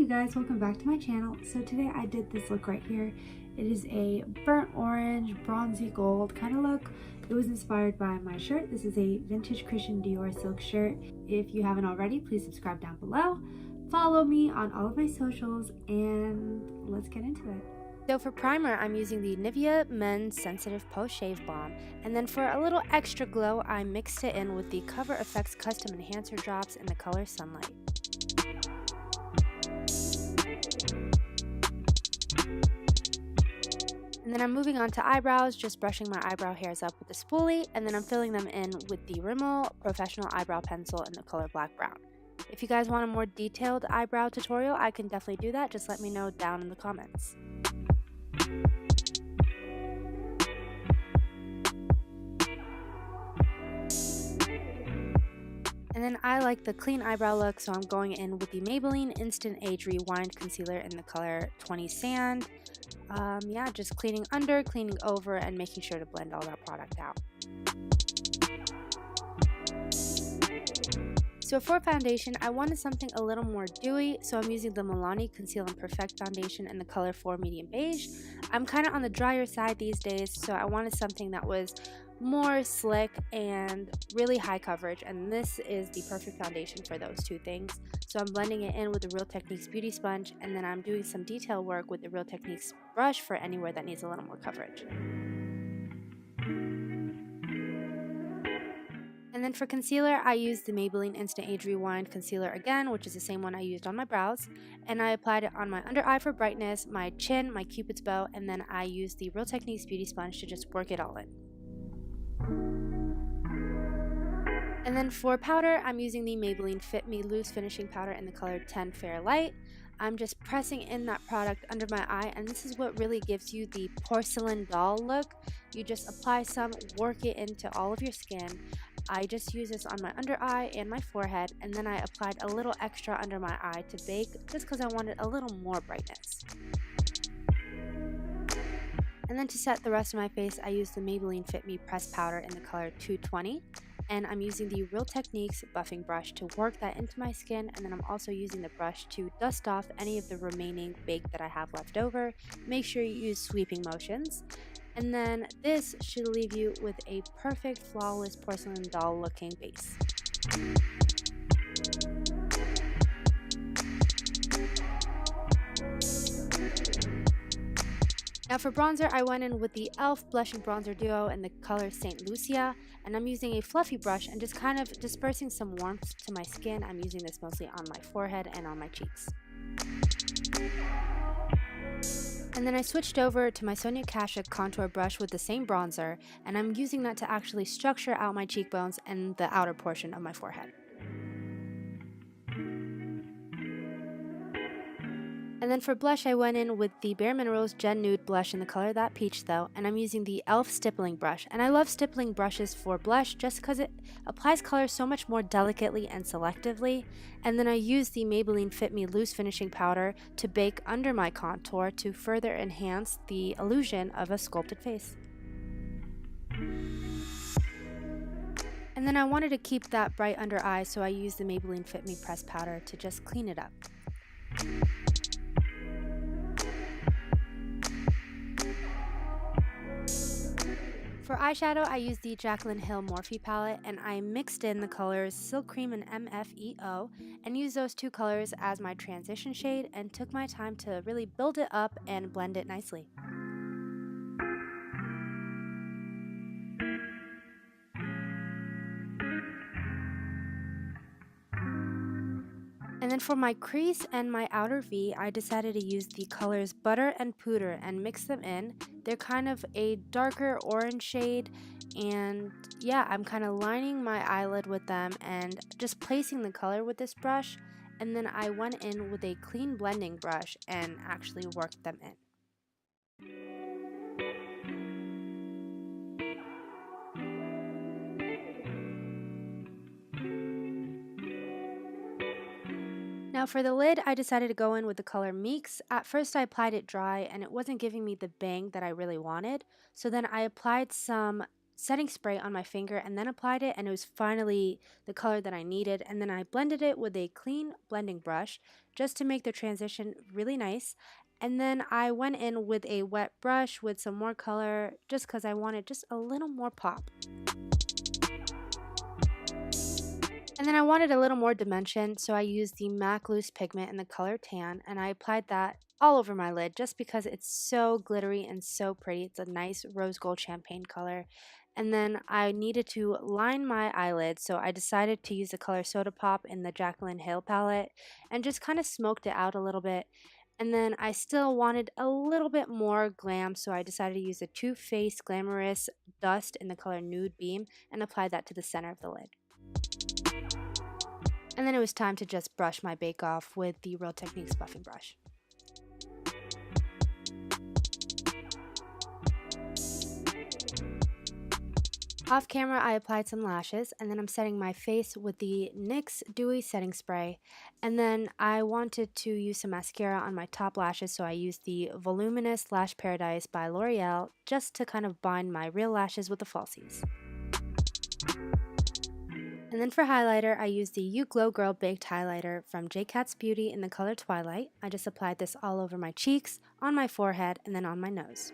guys, welcome back to my channel. So today I did this look right here. It is a burnt orange, bronzy gold kind of look. It was inspired by my shirt. This is a vintage Christian Dior silk shirt. If you haven't already, please subscribe down below. Follow me on all of my socials and let's get into it. So for primer, I'm using the Nivea Men's Sensitive Post Shave Balm, and then for a little extra glow, I mixed it in with the Coverfx Custom Enhancer Drops in the color Sunlight. And then I'm moving on to eyebrows, just brushing my eyebrow hairs up with the spoolie, and then I'm filling them in with the Rimmel Professional Eyebrow Pencil in the color Black Brown. If you guys want a more detailed eyebrow tutorial, I can definitely do that. Just let me know down in the comments. And then I like the clean eyebrow look, so I'm going in with the Maybelline Instant Age Rewind Concealer in the color 20 Sand. Yeah, just cleaning under, cleaning over, and making sure to blend all that product out. So for foundation, I wanted something a little more dewy, so I'm using the Milani Conceal and Perfect Foundation in the color 4 Medium Beige. I'm kind of on the drier side these days, so I wanted something that was more slick and really high coverage, and this is the perfect foundation for those two things. So I'm blending it in with the Real Techniques Beauty Sponge, and then I'm doing some detail work with the Real Techniques brush for anywhere that needs a little more coverage. And then for concealer, I used the Maybelline Instant Age Rewind Concealer again, which is the same one I used on my brows. And I applied it on my under eye for brightness, my chin, my cupid's bow, and then I used the Real Techniques Beauty Sponge to just work it all in. And then for powder, I'm using the Maybelline Fit Me Loose Finishing Powder in the color 10 Fair Light. I'm just pressing in that product under my eye, and this is what really gives you the porcelain doll look. You just apply some, work it into all of your skin. I just use this on my under eye and my forehead, and then I applied a little extra under my eye to bake just because I wanted a little more brightness. And then to set the rest of my face, I used the Maybelline Fit Me Pressed Powder in the color 220. And I'm using the Real Techniques buffing brush to work that into my skin, and then I'm also using the brush to dust off any of the remaining bake that I have left over. Make sure you use sweeping motions. And then this should leave you with a perfect, flawless porcelain doll looking base. Now for bronzer, I went in with the e.l.f. Blush and Bronzer Duo in the color St. Lucia, and I'm using a fluffy brush and just kind of dispersing some warmth to my skin. I'm using this mostly on my forehead and on my cheeks. And then I switched over to my Sonia Kashuk contour brush with the same bronzer, and I'm using that to actually structure out my cheekbones and the outer portion of my forehead. And then for blush, I went in with the Bare Minerals Gen Nude blush in the color That Peach though, and I'm using the e.l.f. stippling brush. And I love stippling brushes for blush just because it applies color so much more delicately and selectively. And then I used the Maybelline Fit Me Loose Finishing Powder to bake under my contour to further enhance the illusion of a sculpted face. And then I wanted to keep that bright under eye, so I used the Maybelline Fit Me Pressed Powder to just clean it up. For eyeshadow, I used the Jaclyn Hill Morphe palette, and I mixed in the colors Silk Cream and MFEO and used those two colors as my transition shade and took my time to really build it up and blend it nicely. And then for my crease and my outer V, I decided to use the colors Butter and Pooter and mix them in. They're kind of a darker orange shade, and yeah, I'm kind of lining my eyelid with them and just placing the color with this brush, and then I went in with a clean blending brush and actually worked them in. Now for the lid, I decided to go in with the color Meeks. At first I applied it dry and it wasn't giving me the bang that I really wanted. So then I applied some setting spray on my finger and then applied it, and it was finally the color that I needed. And then I blended it with a clean blending brush just to make the transition really nice. And then I went in with a wet brush with some more color just because I wanted just a little more pop. And then I wanted a little more dimension, so I used the MAC Loose Pigment in the color Tan, and I applied that all over my lid just because it's so glittery and so pretty. It's a nice rose gold champagne color. And then I needed to line my eyelids, so I decided to use the color Soda Pop in the Jaclyn Hill palette and just kind of smoked it out a little bit. And then I still wanted a little bit more glam, so I decided to use the Too Faced Glamorous Dust in the color Nude Beam and apply that to the center of the lid. And then it was time to just brush my bake off with the Real Techniques buffing brush. Off camera, I applied some lashes, and then I'm setting my face with the NYX Dewy Setting Spray. And then I wanted to use some mascara on my top lashes, so I used the Voluminous Lash Paradise by L'Oreal just to kind of bind my real lashes with the falsies. And then for highlighter, I used the You Glow Girl Baked Highlighter from J.Cat's Beauty in the color Twilight. I just applied this all over my cheeks, on my forehead, and then on my nose.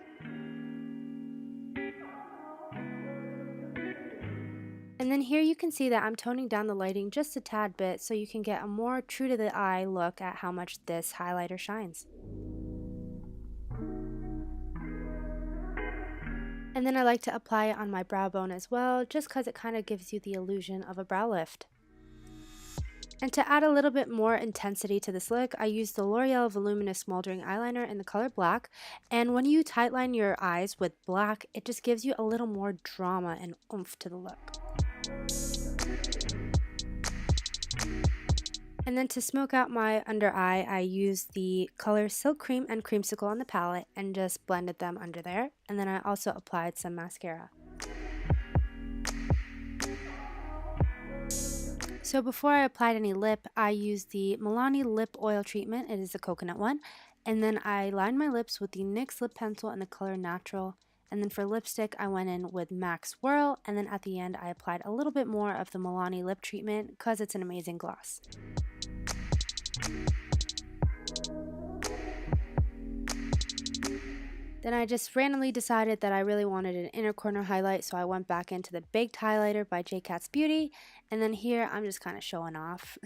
And then here you can see that I'm toning down the lighting just a tad bit so you can get a more true to the eye look at how much this highlighter shines. And then I like to apply it on my brow bone as well, just because it kind of gives you the illusion of a brow lift. And to add a little bit more intensity to this look, I used the L'Oreal Voluminous Smoldering Eyeliner in the color Black. And when you tightline your eyes with black, it just gives you a little more drama and oomph to the look. And then to smoke out my under eye, I used the color Silk Cream and Creamsicle on the palette and just blended them under there. And then I also applied some mascara. So before I applied any lip, I used the Milani lip oil treatment. It is the coconut one. And then I lined my lips with the NYX lip pencil in the color Natural. And then for lipstick, I went in with MAC Swirl. And then at the end, I applied a little bit more of the Milani lip treatment because it's an amazing gloss. Then I just randomly decided that I really wanted an inner corner highlight, so I went back into the Baked Highlighter by J.Cat's Beauty, and then here I'm just kind of showing off.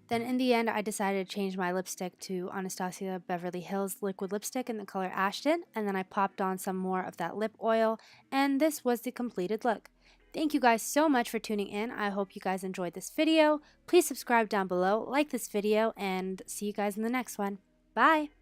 Then in the end, I decided to change my lipstick to Anastasia Beverly Hills Liquid Lipstick in the color Ashton, and then I popped on some more of that lip oil, and this was the completed look. Thank you guys so much for tuning in. I hope you guys enjoyed this video. Please subscribe down below, like this video, and see you guys in the next one. Bye!